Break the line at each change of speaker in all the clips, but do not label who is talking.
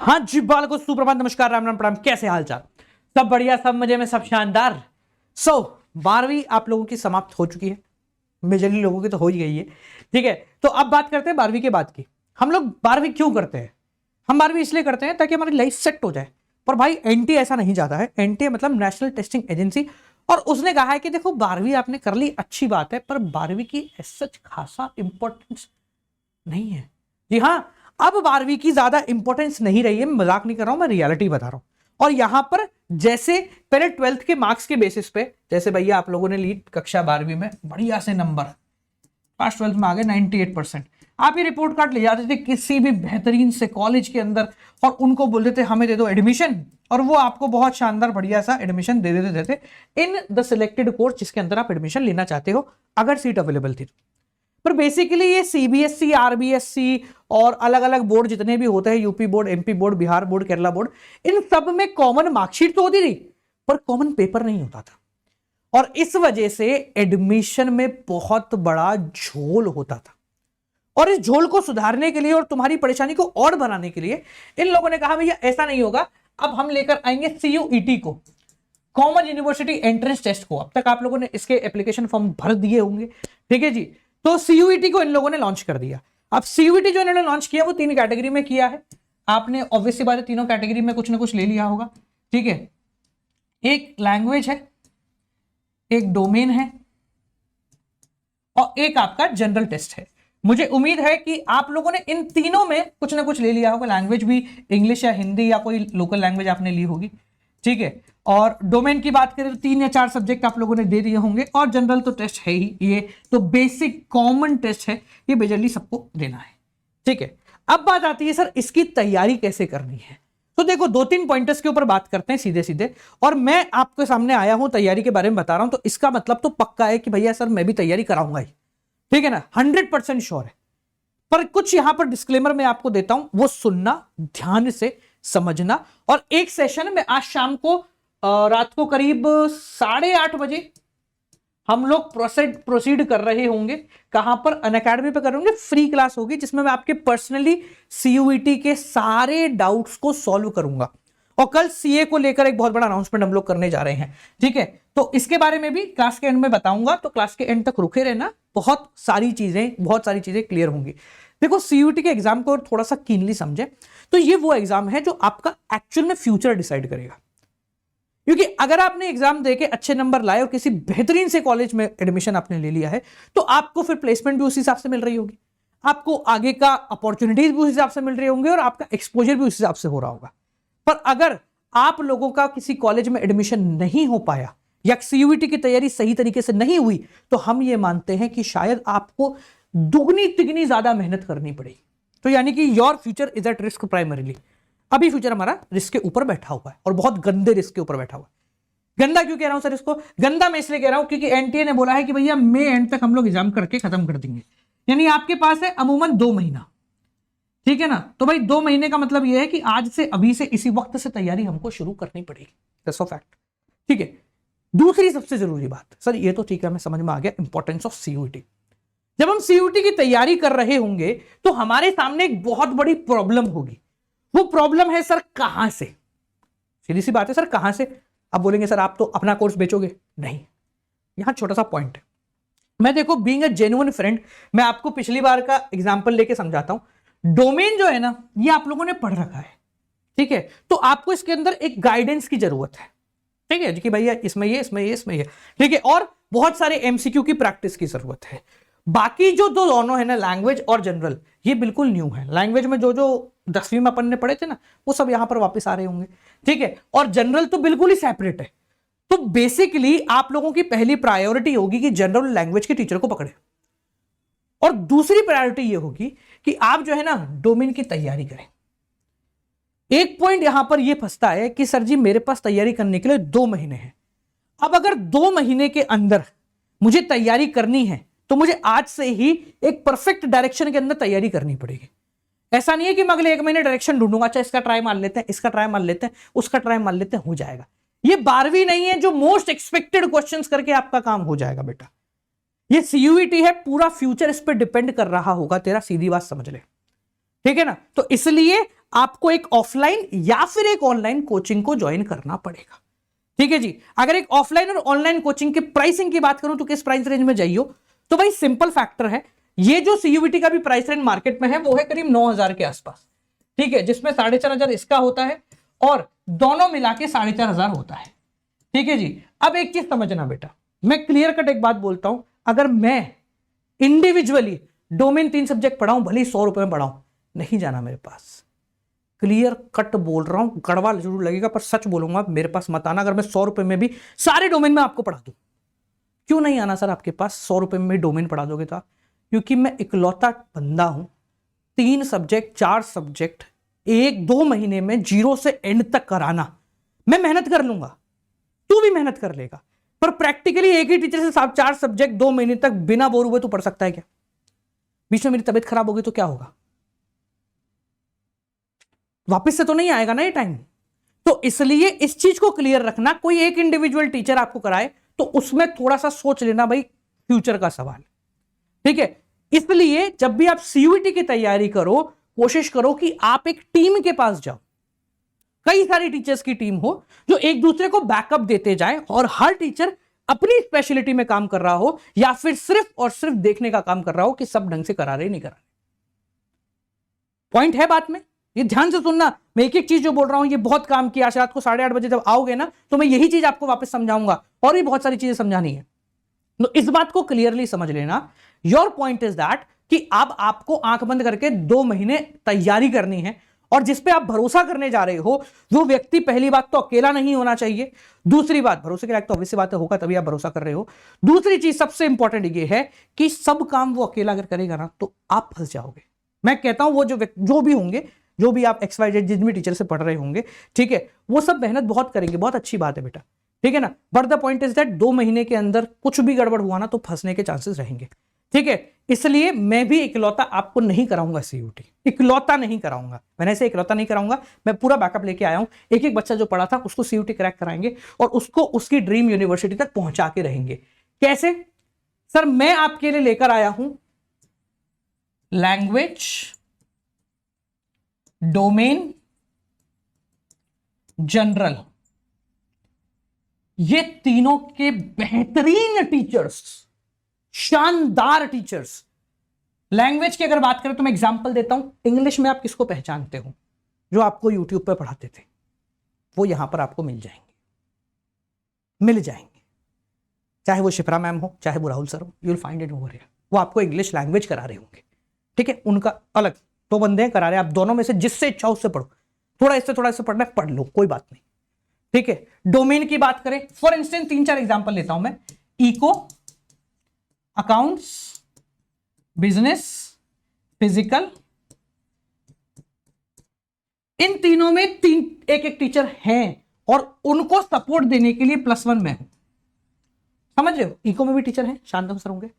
हाँ जी, बाल को सुप्रभात, नमस्कार, राम राम, प्रणाम। कैसे हालचाल? सब बढ़िया, सब मजे में, सब शानदार। 12वीं आप लोगों की समाप्त हो चुकी है, मेजरली लोगों की तो हो ही गई है। ठीक है, तो अब बात करते हैं 12वीं के बाद की। हम लोग 12वीं क्यों करते हैं? हम 12वीं इसलिए करते हैं ताकि हमारी लाइफ सेट हो जाए। पर भाई एनटीए ऐसा नहीं चाहता है। एनटीए मतलब नेशनल टेस्टिंग एजेंसी, और उसने कहा है कि देखो 12वीं आपने कर ली, अच्छी बात है, पर 12वीं की सच खासा इंपॉर्टेंस नहीं है। जी हाँ, अब 12वीं की ज्यादा इंपॉर्टेंस नहीं रही है। मैं मजाक नहीं कर रहा हूं, मैं रियलिटी बता रहा हूं। और यहां पर जैसे पहले 12th के मार्क्स के बेसिस पे, जैसे भैया आप लोगों ने ली कक्षा 12वीं में बढ़िया से नंबर, क्लास 12th में आ गए 98%, आप ये रिपोर्ट कार्ड ले जाते थे किसी भी बेहतरीन से कॉलेज के अंदर और उनको बोलते थे हमें दे दो एडमिशन, और वो आपको बहुत शानदार बढ़िया सा एडमिशन दे देते थे इन द सिलेक्टेड कोर्स जिसके अंदर आप एडमिशन लेना चाहते हो, अगर सीट अवेलेबल थी। पर बेसिकली ये सीबीएसई, आरबीएसई और अलग अलग बोर्ड जितने भी होते हैं, UP board, MP board, Bihar board, Kerala board, इन सब में कॉमन मार्कशीट तो होती थी पर कॉमन पेपर नहीं होता था। और इस वजह से एडमिशन में बहुत बड़ा झोल होता था। और इस झोल को सुधारने के लिए और तुम्हारी परेशानी को और बनाने के लिए इन लोगों ने कहा भैया ऐसा नहीं होगा, अब हम लेकर आएंगे सीयूईटी को, कॉमन यूनिवर्सिटी एंट्रेंस टेस्ट को। अब तक आप लोगों ने इसके एप्लीकेशन फॉर्म भर दिए होंगे, ठीक है जी। तो सीयूईटी को इन लोगों ने लॉन्च कर दिया। अब सीयूईटी जो इन्होंने लॉन्च किया वो 3 कैटेगरी में किया है। आपने ऑब्वियसली बात है तीनों कैटेगरी में कुछ ना कुछ ले लिया होगा, ठीक है। एक लैंग्वेज है, एक डोमेन है और एक आपका जनरल टेस्ट है। मुझे उम्मीद है कि आप लोगों ने इन तीनों में कुछ ना कुछ ले लिया होगा। लैंग्वेज भी इंग्लिश या हिंदी या कोई लोकल लैंग्वेज आपने ली होगी, ठीक है। और डोमेन की बात करें तो 3 या 4 सब्जेक्ट आप लोगों ने दे दिए होंगे, और जनरल तो टेस्ट है ही, ये तो बेसिक कॉमन टेस्ट है, ये मेजरली सबको देना है, ठीक है। अब बात आती है सर इसकी तैयारी कैसे करनी है। तो देखो 2-3 पॉइंटर्स के ऊपर बात करते हैं सीधे सीधे, और मैं आपके सामने आया हूं तैयारी के बारे में बता रहा हूं, तो इसका मतलब तो पक्का है कि भैया सर मैं भी तैयारी कराऊंगा ही, ठीक है ना, 100% श्योर है। पर कुछ यहां पर डिस्क्लेमर मैं आपको देता हूं, वो सुनना, ध्यान से समझना। और एक सेशन में आज शाम को रात को करीब 8:30 बजे हम लोग प्रोसीड कर रहे होंगे। कहां पर? अनअकैडमी पे करेंगे, फ्री क्लास होगी जिसमें मैं आपके पर्सनली सीयूईटी के सारे डाउट्स को सॉल्व करूंगा। और कल सीए को लेकर एक बहुत बड़ा अनाउंसमेंट हम लोग करने जा रहे हैं, ठीक है। तो इसके बारे में भी क्लास के एंड में बताऊंगा, तो क्लास के एंड तक रुके रहना, बहुत सारी चीजें क्लियर होंगी। देखो सीयूईटी के एग्जाम को थोड़ा सा कीनली समझे, तो ये वो एग्जाम है जो आपका एक्चुअल में फ्यूचर डिसाइड करेगा। क्योंकि अगर आपने एग्जाम देके अच्छे नंबर लाए और किसी बेहतरीन से कॉलेज में एडमिशन आपने ले लिया है, तो आपको फिर प्लेसमेंट भी उस हिसाब से मिल रही होगी, आपको आगे का अपॉर्चुनिटीज भी उस हिसाब से मिल रही होंगे, और आपका एक्सपोजर भी उस हिसाब से हो रहा होगा। पर अगर आप लोगों का किसी कॉलेज में एडमिशन नहीं हो पाया या सीयूईटी की तैयारी सही तरीके से नहीं हुई, तो हम ये मानते हैं कि शायद आपको दुगनी तिगनी ज्यादा मेहनत करनी पड़ेगी। तो यानी कि your future is at risk primarily. अभी फ्यूचर हमारा रिस्क के ऊपर बैठा हुआ है, और बहुत गंदे रिस्क के ऊपर बैठा हुआ है। गंदा क्यों कह रहा हूं सर इसको? गंदा मैं इसलिए कह रहा हूं क्योंकि एनटीए ने बोला है कि भैया मई एंड तक हम लोग एग्जाम करके खत्म कर देंगे। यानी आपके पास है अमूमन 2 महीना, ठीक है ना। तो भाई 2 महीने का मतलब यह है कि आज से, अभी से, इसी वक्त से तैयारी हमको शुरू करनी पड़ेगी, दैट्स अ फैक्ट, ठीक है। दूसरी सबसे जरूरी बात सर, ये तो ठीक है, हमें समझ में आ गया इंपॉर्टेंस ऑफ सीयूईटी। जब हम सीयूईटी की तैयारी कर रहे होंगे तो हमारे सामने एक बहुत बड़ी प्रॉब्लम होगी। वो प्रॉब्लम है सर कहां से? सीधी सी बात है सर, कहां से? आप बोलेंगे सर आप तो अपना कोर्स बेचोगे, नहीं। यहां छोटा सा पॉइंट है, मैं देखो बीइंग अ जेन्युइन फ्रेंड, मैं आपको पिछली बार का एग्जांपल लेके समझाता हूं। डोमेन जो है ना, ये आप लोगों ने पढ़ रखा है, ठीक है। तो आपको इसके अंदर एक गाइडेंस की जरूरत है, ठीक है, कि भैया इसमें ये, इसमें ये, इसमें ये, ठीक है। और बहुत सारे एमसीक्यू की प्रैक्टिस की जरूरत है। बाकी जो दो दोनों है ना, लैंग्वेज और जनरल, ये बिल्कुल न्यू है। लैंग्वेज में जो 10वीं में अपन ने पढ़े थे ना, वो सब यहां पर वापस आ रहे होंगे, ठीक है। और जनरल तो बिल्कुल ही सेपरेट है। तो बेसिकली आप लोगों की पहली प्रायोरिटी होगी कि जनरल लैंग्वेज के टीचर को पकड़े, और दूसरी प्रायोरिटी ये होगी कि आप जो है ना डोमेन की तैयारी करें। एक पॉइंट यहां पर यह फंसता है कि सर जी मेरे पास तैयारी करने के लिए 2 महीने हैं। अब अगर 2 महीने के अंदर मुझे तैयारी करनी है तो मुझे आज से ही एक परफेक्ट डायरेक्शन के अंदर तैयारी करनी पड़ेगी। ऐसा नहीं है कि मैं अगले 1 महीने डायरेक्शन ढूंढूंगा, अच्छा इसका ट्राई मार लेते हैं, इसका ट्राई मार लेते हैं, उसका ट्राई मार लेते हैं, हो जाएगा। ये 12वीं नहीं है जो मोस्ट एक्सपेक्टेड क्वेश्चंस करके आपका काम हो जाएगा बेटा। ये सीयूईटी है, पूरा फ्यूचर इस पर डिपेंड कर रहा होगा तेरा, सीधी बात समझ ले, ठीक है ना। तो इसलिए आपको एक ऑफलाइन या फिर एक ऑनलाइन कोचिंग को ज्वाइन करना पड़ेगा। ठीक है जी। अगर एक ऑफलाइन और ऑनलाइन कोचिंग के प्राइसिंग की बात करूं तो किस प्राइस रेंज में जाइयो, तो भाई सिंपल फैक्टर है, ये जो सीयूबीटी का भी प्राइस रेंज मार्केट में है वो है करीब 9,000 के आसपास। ठीक है, जिसमें 4,500 इसका होता है और दोनों मिला के 4,500 होता है। ठीक है जी। अब एक चीज समझना बेटा, मैं क्लियर कट एक बात बोलता हूं, अगर मैं इंडिविजुअली डोमेन 3 सब्जेक्ट पढ़ाऊं, भले 100 रुपए में पढ़ाऊं, नहीं जाना मेरे पास। क्लियर कट बोल रहा हूं, कड़वा जरूर लगेगा पर सच बोलूंगा, मेरे पास मत आना। अगर मैं 100 रुपए में भी सारे डोमेन में आपको पढ़ा दूं, क्यों नहीं आना सर आपके पास? 100 रुपए में डोमेन पढ़ा दोगे तो? क्योंकि मैं इकलौता बंदा हूं, 3 सब्जेक्ट 4 सब्जेक्ट 1-2 महीने में जीरो से एंड तक कराना। मैं मेहनत कर लूंगा, तू भी मेहनत कर लेगा, पर प्रैक्टिकली एक ही टीचर से 4 सब्जेक्ट 2 महीने तक बिना बोर हुए तू पढ़ सकता है क्या? बीच में मेरी तबीयत खराब होगी तो क्या होगा? वापस से तो नहीं आएगा ना ये टाइम। तो इसलिए इस चीज को क्लियर रखना, कोई एक इंडिविजुअल टीचर आपको कराए तो उसमें थोड़ा सा सोच लेना भाई, फ्यूचर का सवाल। ठीक है, इसलिए जब भी आप सीयूईटी की तैयारी करो, कोशिश करो कि आप एक टीम के पास जाओ, कई सारी टीचर्स की टीम हो जो एक दूसरे को बैकअप देते जाए और हर टीचर अपनी स्पेशलिटी में काम कर रहा हो या फिर सिर्फ और सिर्फ देखने का काम कर रहा हो कि सब ढंग से करा रहे नहीं करा रहे। पॉइंट है बात में, ये ध्यान से सुनना। मैं एक एक चीज जो बोल रहा हूं ये बहुत काम किया। आज रात को 8:30 बजे जब आओगे ना तो मैं यही चीज आपको वापस समझाऊंगा और भी बहुत सारी चीजें समझानी है। तो इस बात को क्लियरली समझ लेना। योर पॉइंट इज दैट कि अब आपको आंख बंद करके 2 महीने तैयारी करनी है और जिस पे आप भरोसा करने जा रहे हो वो व्यक्ति पहली बात तो अकेला नहीं होना चाहिए। दूसरी बात, भरोसे के लायक तो ऑब्वियस बात होगा तभी आप भरोसा कर रहे हो। दूसरी चीज सबसे इंपॉर्टेंट ये है कि सब काम वो अकेला अगर करेगा ना तो आप फंस जाओगे। मैं कहता हूं वो जो भी होंगे, जो भी आप XYZ जिन भी टीचर से पढ़ रहे होंगे, ठीक है, वो सब मेहनत बहुत करेंगे, बहुत अच्छी बात है बेटा, ठीक है ना। But the point is that 2 महीने के अंदर कुछ भी गड़बड़ हुआ ना तो फंसने के चांसेस रहेंगे। ठीक है, इसलिए मैं भी इकलौता आपको नहीं कराऊंगा सीयूटी, इकलौता नहीं कराऊंगा। मैंने ऐसे इकलौता नहीं कराऊंगा, मैं पूरा बैकअप लेके आया हूं। एक एक बच्चा जो पढ़ा था उसको सीयूटी क्रैक कराएंगे और उसको उसकी ड्रीम यूनिवर्सिटी तक पहुंचा के रहेंगे। कैसे सर? मैं आपके लिए लेकर आया हूं लैंग्वेज, डोमेन, जनरल, ये तीनों के बेहतरीन टीचर्स, शानदार टीचर्स। लैंग्वेज की अगर बात करें तो मैं एग्जांपल देता हूं। इंग्लिश में आप किसको पहचानते हो? जो आपको यूट्यूब पर पढ़ाते थे वो यहां पर आपको मिल जाएंगे, चाहे वो शिप्रा मैम हो, चाहे वो राहुल सर हो, you will find it over here. वो आपको इंग्लिश लैंग्वेज करा रहे होंगे, ठीक है, उनका अलग 2 बंदे करा रहे हैं। आप दोनों में से जिससे इच्छा उससे पढ़ो, थोड़ा इससे पढ़ना है पढ़ लो, कोई बात नहीं, ठीक है। डोमेन की बात करें, फॉर इंस्टेंस 3-4 एग्जांपल लेता हूं मैं। इको, अकाउंट्स, बिजनेस, फिजिकल, इन तीनों में एक एक टीचर हैं और उनको सपोर्ट देने के लिए +1 में हूं। समझ रहे हो? इको में भी टीचर हैं, शांतम सर होंगे,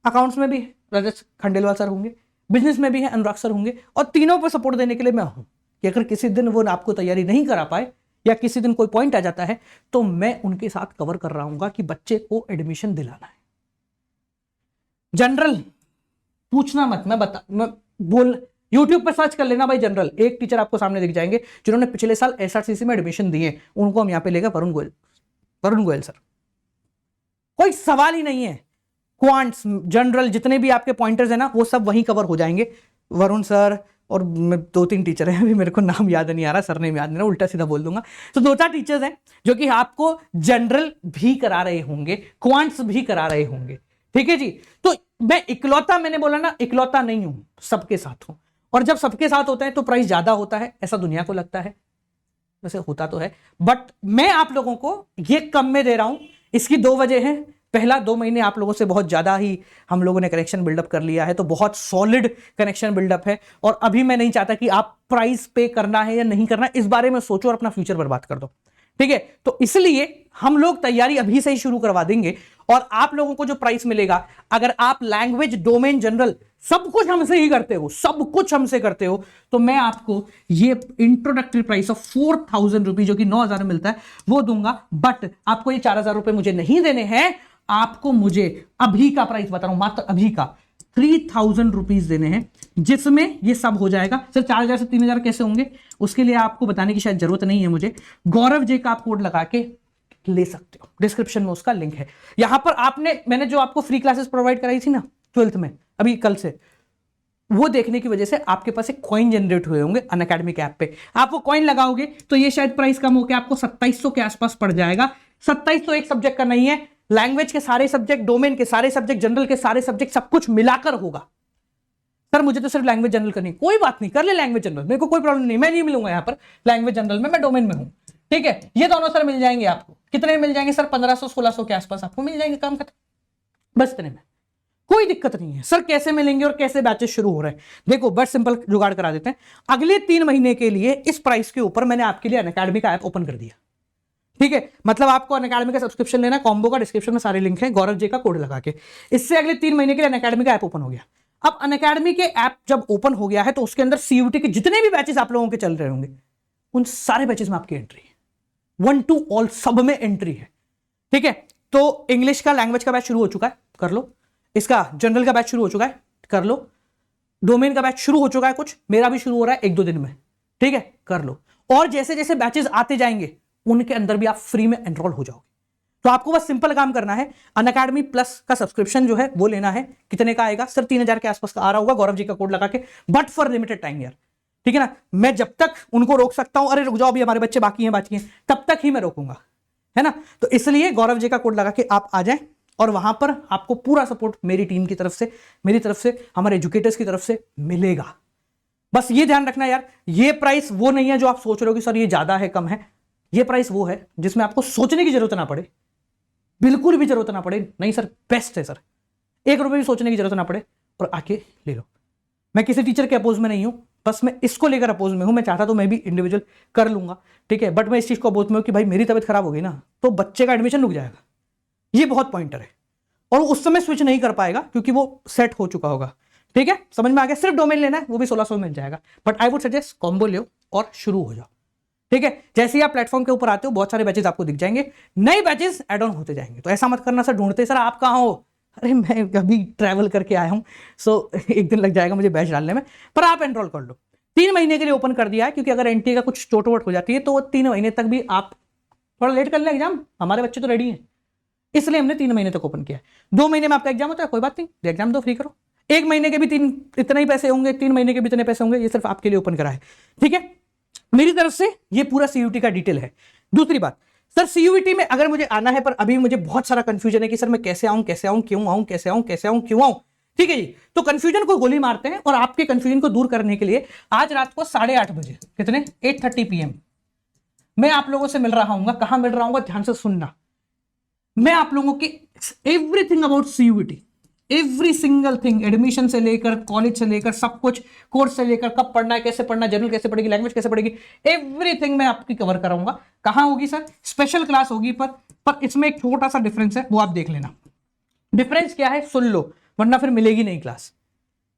अकाउंट्स में भी रजत खंडेलवाल सर होंगे, बिजनेस में भी है अनुराग सर होंगे, और तीनों पर सपोर्ट देने के लिए मैं हूं कि अगर किसी दिन वो आपको तैयारी नहीं करा पाए या किसी दिन कोई पॉइंट आ जाता है तो मैं उनके साथ कवर कर रहा हूं कि बच्चे को एडमिशन दिलाना है। जनरल पूछना मत, मैं बोल YouTube पे सर्च कर लेना भाई जनरल, एक टीचर आपको सामने दिख जाएंगे जिन्होंने पिछले साल SRCC में एडमिशन दिए, उनको हम यहां पे लेकर वरुण गोयल सर, कोई सवाल ही नहीं है। क्वांट्स, जनरल, जितने भी आपके पॉइंटर्स हैं ना वो सब वहीं कवर हो जाएंगे। वरुण सर और 2-3 टीचर हैं, अभी मेरे को नाम याद नहीं आ रहा, सर नेम याद नहीं आ रहा, उल्टा सीधा बोल दूंगा। तो 2-4 टीचर्स हैं जो कि आपको जनरल भी करा रहे होंगे, क्वांट्स भी करा रहे होंगे, ठीक है जी। तो मैं इकलौता, मैंने बोला ना इकलौता नहीं हूं, सबके साथ हूं, और जब सबके साथ होता है तो प्राइस ज्यादा होता है, ऐसा दुनिया को लगता है, वैसे होता तो है, बट मैं आप लोगों को ये कम में दे रहा हूं। इसकी 2 वजह हैं। पहला, 2 महीने आप लोगों से बहुत ज्यादा ही हम लोगों ने कनेक्शन बिल्डअप कर लिया है, तो बहुत सॉलिड कनेक्शन बिल्डअप है, और अभी मैं नहीं चाहता कि आप प्राइस पे करना है या नहीं करना, इस बारे में सोचो और अपना फ्यूचर बर्बाद कर दो, ठीक है। तो इसलिए हम लोग तैयारी अभी से ही शुरू करवा देंगे, और आप लोगों को जो प्राइस मिलेगा, अगर आप लैंग्वेज, डोमेन, जनरल सब कुछ हमसे ही करते हो, सब कुछ हमसे करते हो, तो मैं आपको ये इंट्रोडक्टरी प्राइस ऑफ 4,000 रुपीज, जो कि 9,000 में मिलता है, वो दूंगा। बट आपको ये 4,000 रुपए मुझे नहीं देने हैं, आपको मुझे अभी का प्राइस बता रहा हूं, मात्र अभी का 3,000 रुपीज देने हैं, जिसमें ये सब हो जाएगा। सर 4,000 से 3,000 कैसे होंगे, उसके लिए आपको बताने की शायद जरूरत नहीं है मुझे। गौरव जे का आप कोड लगा के ले सकते हो, डिस्क्रिप्शन में उसका लिंक है। यहां पर मैंने जो आपको फ्री क्लासेस प्रोवाइड कराई थी ना 12th में, अभी कल से, वो देखने की वजह से आपके पास एक कॉइन जनरेट हुए होंगे अनअकैडमी के ऐप पे। आप वो कॉइन लगाओगे तो ये शायद प्राइस कम होकर आपको 2700 के आसपास पड़ जाएगा। 2700 एक सब्जेक्ट का नहीं है, लैंग्वेज के सारे सब्जेक्ट, डोमेन के सारे सब्जेक्ट, जनरल के सारे सब्जेक्ट, सब कुछ मिलाकर होगा। सर मुझे तो सिर्फ लैंग्वेज जनरल करनी, कोई बात नहीं, कर ले लैंग्वेज जनरल, मेरे को कोई प्रॉब्लम नहीं, मैं नहीं मिलूंगा यहाँ पर लैंग्वेज जनरल में, मैं डोमेन में हूं, ठीक है। ये दोनों सर मिल जाएंगे आपको, कितने मिल जाएंगे सर, 1500-1600 के आसपास आपको मिल जाएंगे, काम खत्म, बस इतने में कोई दिक्कत नहीं है। सर कैसे मिलेंगे और कैसे बैचेस शुरू हो रहे हैं, देखो बस सिंपल जुगाड़ करा देते हैं। अगले 3 महीने के लिए इस प्राइस के ऊपर मैंने आपके लिए अनअकैडमी का ऐप ओपन कर दिया, ठीक है। मतलब आपको अनअकैडमी का सब्सक्रिप्शन लेना, कॉम्बो का डिस्क्रिप्शन में सारे लिंक हैं, गौरव जी का कोड लगा के, इससे अगले 3 महीने के लिए अनअकैडमी का ऐप ओपन हो गया। अब अनअकैडमी के ऐप जब ओपन हो गया है तो उसके अंदर सीयूटी के जितने भी बैचेस आप लोगों के चल रहे होंगे, उन सारे बैचेस में आपकी एंट्री है, 1 to all सब में एंट्री है, ठीक है। तो इंग्लिश का लैंग्वेज का बैच शुरू हो चुका है, कर लो। इसका जनरल का बैच शुरू हो चुका है, कर लो। डोमेन का बैच शुरू हो चुका है, कुछ मेरा भी शुरू हो रहा है 1-2 दिन में, ठीक है, कर लो। और जैसे जैसे बैचेस आते जाएंगे उनके अंदर भी आप फ्री में एनरोल हो जाओगे। तो आपको बस सिंपल काम करना है, अनअकैडमी प्लस का सब्सक्रिप्शन जो है वो लेना है। कितने का आएगा सर, 3,000 के आसपास का आ रहा होगा, गौरव जी का कोड लगा के, बट फॉर लिमिटेड टाइम यार, ठीक है ना। मैं जब तक उनको रोक सकता हूं, अरे रुक जाओ अभी हमारे बच्चे बाकी हैं, तब तक ही मैं रोकूंगा, है ना। तो इसलिए गौरव जी का कोड लगा के आप आ जाएं और वहां पर आपको पूरा सपोर्ट मेरी टीम की तरफ से, मेरी तरफ से, हमारे एजुकेटर्स की तरफ से मिलेगा। बस ये ध्यान रखना यार, ये प्राइस वो नहीं है जो आप सोच रहे हो कि सर ये ज्यादा है कम है। ये प्राइस वो है जिसमें आपको सोचने की जरूरत ना पड़े, बिल्कुल भी जरूरत ना पड़े। नहीं सर बेस्ट है सर, 1 रुपए भी सोचने की जरूरत ना पड़े और आके ले लो। मैं किसी टीचर के अपोज में नहीं हूं, बस मैं इसको लेकर अपोज में हूं। मैं चाहता तो मैं भी इंडिविजुअल कर लूंगा, ठीक है, बट मैं इस चीज को अपोज में हूं कि भाई मेरी तबीयत खराब हो गई ना तो बच्चे का एडमिशन रुक जाएगा, ये बहुत पॉइंटर है। और उस समय स्विच नहीं कर पाएगा क्योंकि वो सेट हो चुका होगा, ठीक है, समझ में आ गया। सिर्फ डोमेन लेना है, वो भी 1600 मिल जाएगा, but I would suggest combo लो और शुरू हो जाओ, ठीक है। जैसे ही आप प्लेटफॉर्म के ऊपर आते हो बहुत सारे बैचेस आपको दिख जाएंगे, नए बैचेस ऐड ऑन होते जाएंगे। तो ऐसा मत करना सर ढूंढते सर आप कहाँ हो, अरे मैं कभी ट्रैवल करके आया हूं, सो 1 दिन लग जाएगा मुझे बैच डालने में, पर आप एनरोल कर लो। 3 महीने के लिए ओपन कर दिया है, क्योंकि अगर एनटीए का कुछ चोट वोट हो जाती है तो 3 महीने तक भी आप थोड़ा लेट कर लें एग्जाम, हमारे बच्चे तो रेडी हैं, इसलिए हमने 3 महीने तक ओपन किया है। 2 महीने में आपका एग्जाम होता है, कोई बात नहीं, एग्जाम दो, फ्री करो। 1 महीने के भी इतने ही पैसे होंगे, 3 महीने के भी इतने पैसे होंगे, ये सिर्फ आपके लिए ओपन करा है, ठीक है। मेरी तरफ से ये पूरा सीयूटी का डिटेल है। दूसरी बात सर, सीयूटी में अगर मुझे आना है, पर अभी मुझे बहुत सारा कंफ्यूजन है कि सर मैं कैसे आऊं, कैसे आऊं, क्यों आऊं, कैसे आऊं, कैसे आऊं, क्यों आऊं, ठीक है जी। तो कंफ्यूजन को गोली मारते हैं और आपके कंफ्यूजन को दूर करने के लिए आज रात को 8:30 बजे, कितने 8:30 PM मैं आप लोगों से मिल रहा हूं। कहां मिल रहा हूं, ध्यान से सुनना। मैं आप लोगों की everything about CUT, every single thing, admission से लेकर कॉलेज से लेकर सब कुछ, कोर्स से लेकर कब पढ़ना है, कैसे पढ़ना, जनरल कैसे पढ़ेगी, लैंग्वेज कैसे पढ़ेगी, एवरीथिंग मैं आपकी कवर कराऊंगा। कहां होगी सर, स्पेशल क्लास होगी, पर इसमें एक छोटा सा डिफरेंस है, वो आप देख लेना। डिफरेंस क्या है सुन लो, वरना फिर मिलेगी नहीं क्लास।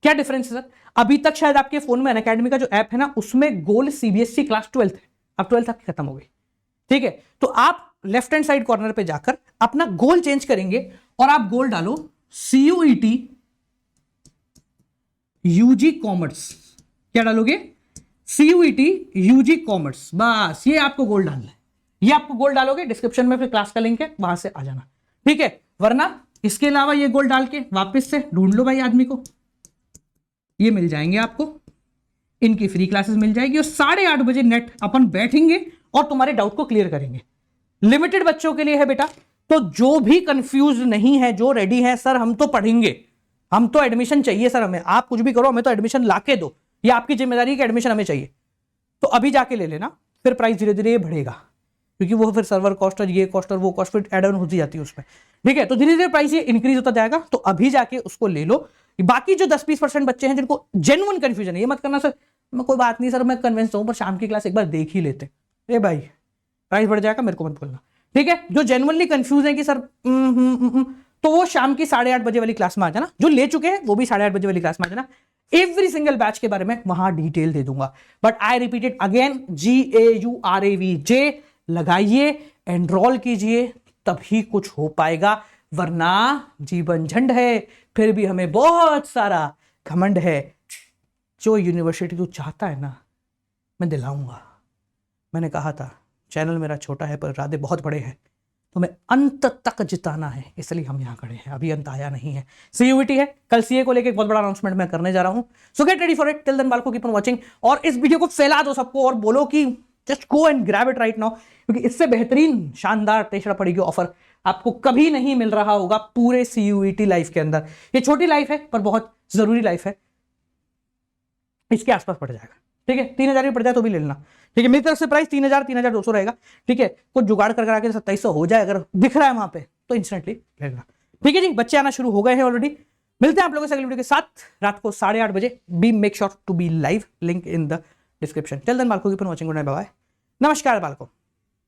क्या डिफरेंस है सर, अभी तक शायद आपके फोन में अनअकैडमी का जो ऐप है ना, उसमें गोल सीबीएसई क्लास 12th है, अब 12th आपकी खत्म हो गई, ठीक है। तो आप लेफ्ट हैंड साइड कॉर्नर पे जाकर अपना गोल चेंज करेंगे और आप गोल डालो सीयूईटी यूजी कॉमर्स। क्या डालोगे, सीयूईटी यूजी कॉमर्स, बस ये आपको गोल डालना है। ये आपको गोल डालोगे, डिस्क्रिप्शन में फिर क्लास का लिंक है, वहां से आ जाना, ठीक है। वरना इसके अलावा ये गोल डाल के वापस से ढूंढ लो भाई आदमी को, ये मिल जाएंगे आपको, इनकी फ्री क्लासेस मिल जाएगी और 8:30 बजे नेट अपन बैठेंगे और तुम्हारे डाउट को क्लियर करेंगे। लिमिटेड बच्चों के लिए है बेटा, तो जो भी कंफ्यूज नहीं है, जो रेडी है, सर हम तो पढ़ेंगे, हम तो एडमिशन चाहिए सर हमें, आप कुछ भी करो हमें तो एडमिशन लाके दो, ये आपकी जिम्मेदारी है कि एडमिशन हमें चाहिए, तो अभी जाके ले लेना। फिर प्राइस धीरे धीरे बढ़ेगा, क्योंकि वो फिर सर्वर कॉस्ट और ये कॉस्ट और वो कॉस्ट फिर एड ऑन होती जाती है उसमें, ठीक है। तो धीरे धीरे प्राइस ये इंक्रीज होता जाएगा, तो अभी जाके उसको ले लो। बाकी जो 10-20% बच्चे हैं जिनको जेन्युइन कंफ्यूजन है, ये मत करना सर मैं कोई बात नहीं सर मैं कन्विंस हूं, पर शाम की क्लास एक बार देख ही लेते, ए भाई प्राइस बढ़ जाएगा, मेरे को मत बोलना, ठीक है। जो जेन्युइनली कंफ्यूज है कि सर तो वो शाम की 8:30 बजे वाली क्लास में आ जाना, जो ले चुके हैं वो भी 8:30 बजे वाली क्लास में आ जाना। एवरी सिंगल बैच के बारे में वहां डिटेल दे दूंगा, but I repeat it again, GAURAVJ लगाइए, एनरोल कीजिए, तभी कुछ हो पाएगा। वरना जीवन झंड है, फिर भी हमें बहुत सारा घमंड है। जो यूनिवर्सिटी तू चाहता है ना, मैं दिलाऊंगा। मैंने कहा था चैनल मेरा छोटा है पर इरादे बहुत बड़े हैं, तो मैं अंत तक जिताना है, इसलिए हम यहाँ खड़े हैं। अभी अंत आया नहीं है, सीयूईटी है, कल सीए को लेकर एक बहुत बड़ा अनाउंसमेंट मैं करने जा रहा हूं। So get ready for it. Till then बालको कीप ऑन वाचिंग, और इस वीडियो को फैला दो सबको और बोलो कि just go and grab it right now, क्योंकि इससे बेहतरीन शानदार तेसरा पड़ेगी ऑफर आपको कभी नहीं मिल रहा होगा पूरे सीयूईटी लाइफ के अंदर। ये छोटी लाइफ है पर बहुत जरूरी लाइफ है, इसके आसपास पड़ जाएगा। ठीक है, 3000 भी पड़ जाए तो भी ले लेना। ठीक है, मेरी तरफ से प्राइस 3000 3200 रहेगा। ठीक है, कुछ जुगाड़ कर आके 2700 हो जाए, अगर दिख रहा है वहां पे तो इंस्टेंटली ले लेना। ठीक है जी, बच्चे आना शुरू हो गए हैं ऑलरेडी। मिलते हैं आप लोगों से अगली वीडियो के साथ रात को 8:30 बजे। Be make sure to be live, link in the description. Till then बालको keep on watching, good night, bye bye, नमस्कार बालको।